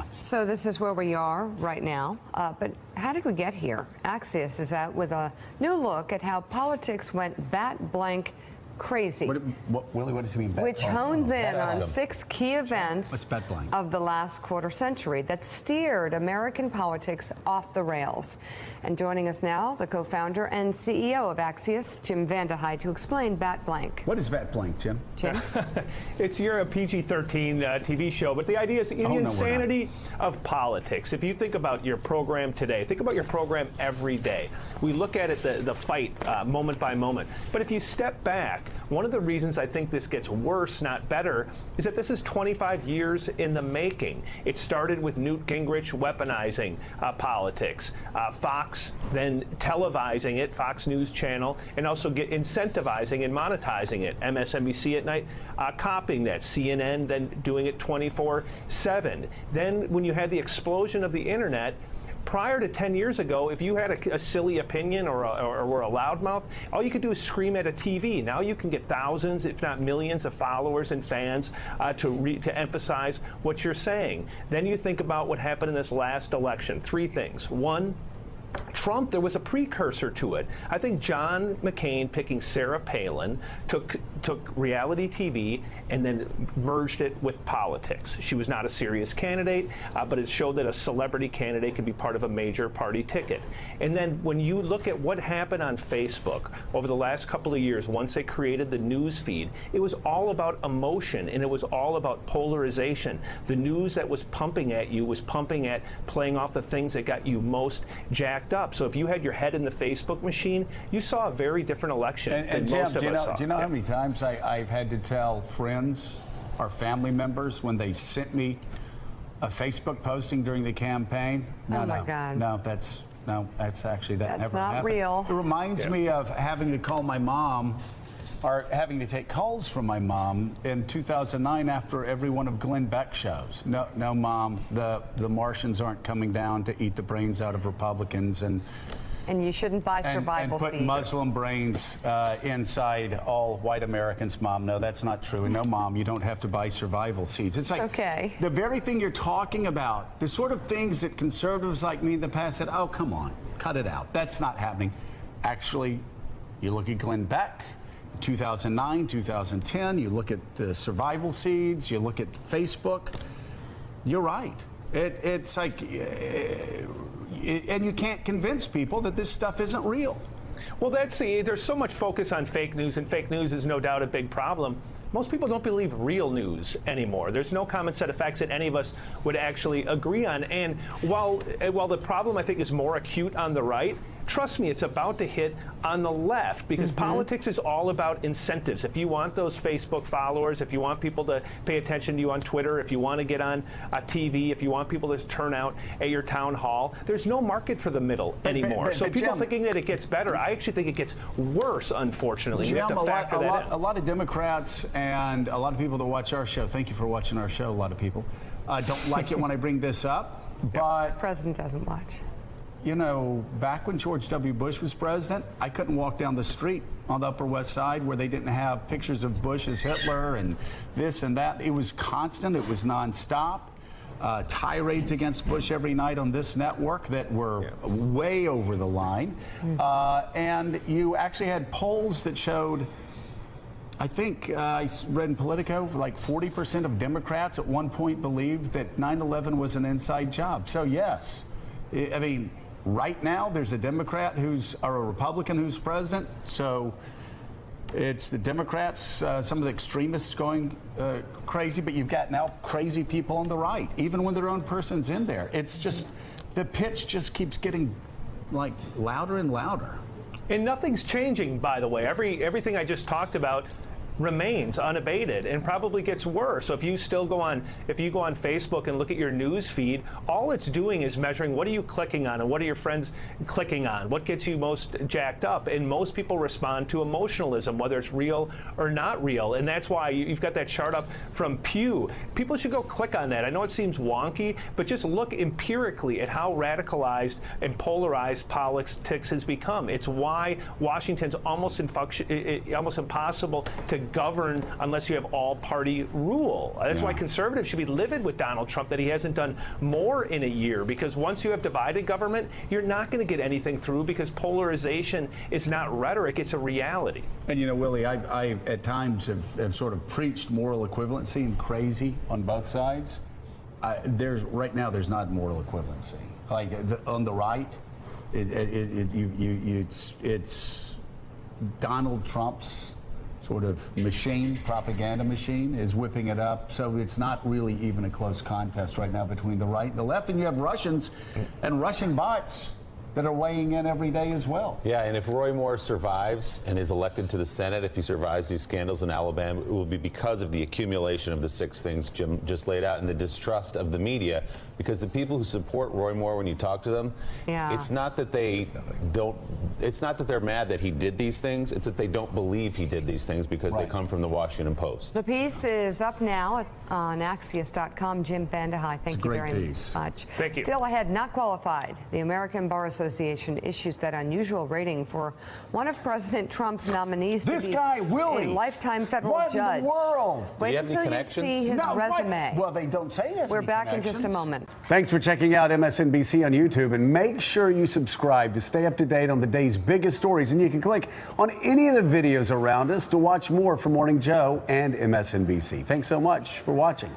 Alabama. So this is where we are right now. But how did we get here? Axios is out with a new look at how politics went bat blank crazy. Willie, what does he mean? Which hones in on 6 key events of the last quarter century that steered American politics off the rails. And joining us now, the co-founder and CEO of Axios, Jim Vandehei, to explain bat blank. What is bat blank, Jim? You're a PG-13 TV show, but the idea is the insanity of politics. If you think about your program today, think about your program every day. We look at it, the fight, moment by moment. But if you step back, one of the reasons I think this gets worse, not better, is that this is 25 years in the making. It started with Newt Gingrich weaponizing politics, Fox then televising it, Fox News Channel, and also incentivizing and monetizing it. MSNBC at night copying that, CNN then doing it 24/7. Then when you had the explosion of the internet, prior to 10 years ago, if you had a silly opinion or were a loudmouth, all you could do is scream at a TV. Now you can get thousands, if not millions, of followers and fans to emphasize what you're saying. Then you think about what happened in this last election. 3 things. 1, Trump, there was a precursor to it. I think John McCain picking Sarah Palin took reality TV and then merged it with politics. She was not a serious candidate, but it showed that a celebrity candidate could be part of a major party ticket. And then when you look at what happened on Facebook over the last couple of years, once they created the news feed, it was all about emotion and it was all about polarization. The news that was pumping at you was pumping at playing off the things that got you most jacked up. So if you had your head in the Facebook machine, you saw a very different election than Jim, most of us saw. Do you know how many times I've had to tell friends or family members when they sent me a Facebook posting during the campaign? No, my God. No, that's actually, that That's never not happened. real. It reminds me of having to call my mom, or having to take calls from my mom in 2009 after every one of Glenn Beck's shows. No, Mom, the Martians aren't coming down to eat the brains out of Republicans, and you shouldn't buy survival seeds. And put Muslim brains inside all white Americans, Mom. No, that's not true. And no, Mom, you don't have to buy survival seeds. It's like the very thing you're talking about, the sort of things that conservatives like me in the past said, oh, come on, cut it out. That's not happening. Actually, you look at Glenn Beck, 2009, 2010, you look at the survival seeds, you look at Facebook, you're right. It's like, and you can't convince people that this stuff isn't real. Well, there's so much focus on fake news, and fake news is no doubt a big problem. Most people don't believe real news anymore. There's no common set of facts that any of us would actually agree on. And while the problem, I think, is more acute on the right, trust me, it's about to hit on the left, because politics is all about incentives. If you want those Facebook followers, if you want people to pay attention to you on Twitter, if you want to get on TV, if you want people to turn out at your town hall, there's no market for the middle anymore. So people thinking that it gets better, I actually think it gets worse, unfortunately. Jim, we have to factor that in. A lot of Democrats and a lot of people that watch our show, thank you for watching our show, a lot of people, don't like it when I bring this up, but the president doesn't watch. You know, back when George W. Bush was president, I couldn't walk down the street on the Upper West Side where they didn't have pictures of Bush as Hitler and this and that. It was constant. It was nonstop. Tirades against Bush every night on this network that were way over the line. And you actually had polls that showed, I think I read in Politico, like 40% of Democrats at one point believed that 9/11 was an inside job. So yes, I mean, right now there's a Democrat or a Republican who's president. So it's the Democrats, some of the extremists going crazy, but you've got now crazy people on the right, even when their own person's in there. It's just, the pitch just keeps getting like louder and louder. And nothing's changing, by the way. Everything I just talked about remains unabated and probably gets worse. So if you go on Facebook and look at your news feed, all it's doing is measuring what are you clicking on and what are your friends clicking on, what gets you most jacked up. And most people respond to emotionalism, whether it's real or not real. And that's why you've got that chart up from Pew. People should go click on that. I know it seems wonky, but just look empirically at how radicalized and polarized politics has become. It's why Washington's almost impossible to govern unless you have all-party rule. That's why conservatives should be livid with Donald Trump that he hasn't done more in a year, because once you have divided government, you're not going to get anything through, because polarization is not rhetoric, it's a reality. And you know, Willie, I at times have sort of preached moral equivalency and crazy on both sides. Right now there's not moral equivalency. Like on the right, it's Donald Trump's sort of propaganda machine is whipping it up. So it's not really even a close contest right now between the right and the left. And you have Russians and Russian bots that are weighing in every day as well. Yeah, and if Roy Moore survives and is elected to the Senate, if he survives these scandals in Alabama, it will be because of the accumulation of the 6 things Jim just laid out and the distrust of the media. Because the people who support Roy Moore, when you talk to them, it's not that it's not that they're mad that he did these things, it's that they don't believe he did these things because they come from the Washington Post. The piece is up now on Axios.com. Jim Vandehei, thank you very much. Thank you. Still ahead, not qualified. The American Bar Association issues that unusual rating for one of President Trump's nominees to be a lifetime federal judge. What in the world? Wait until you see his resume. Well, they don't say this. We're back in just a moment. Thanks for checking out MSNBC on YouTube, and make sure you subscribe to stay up to date on the day's biggest stories. And you can click on any of the videos around us to watch more from Morning Joe and MSNBC. Thanks so much for watching.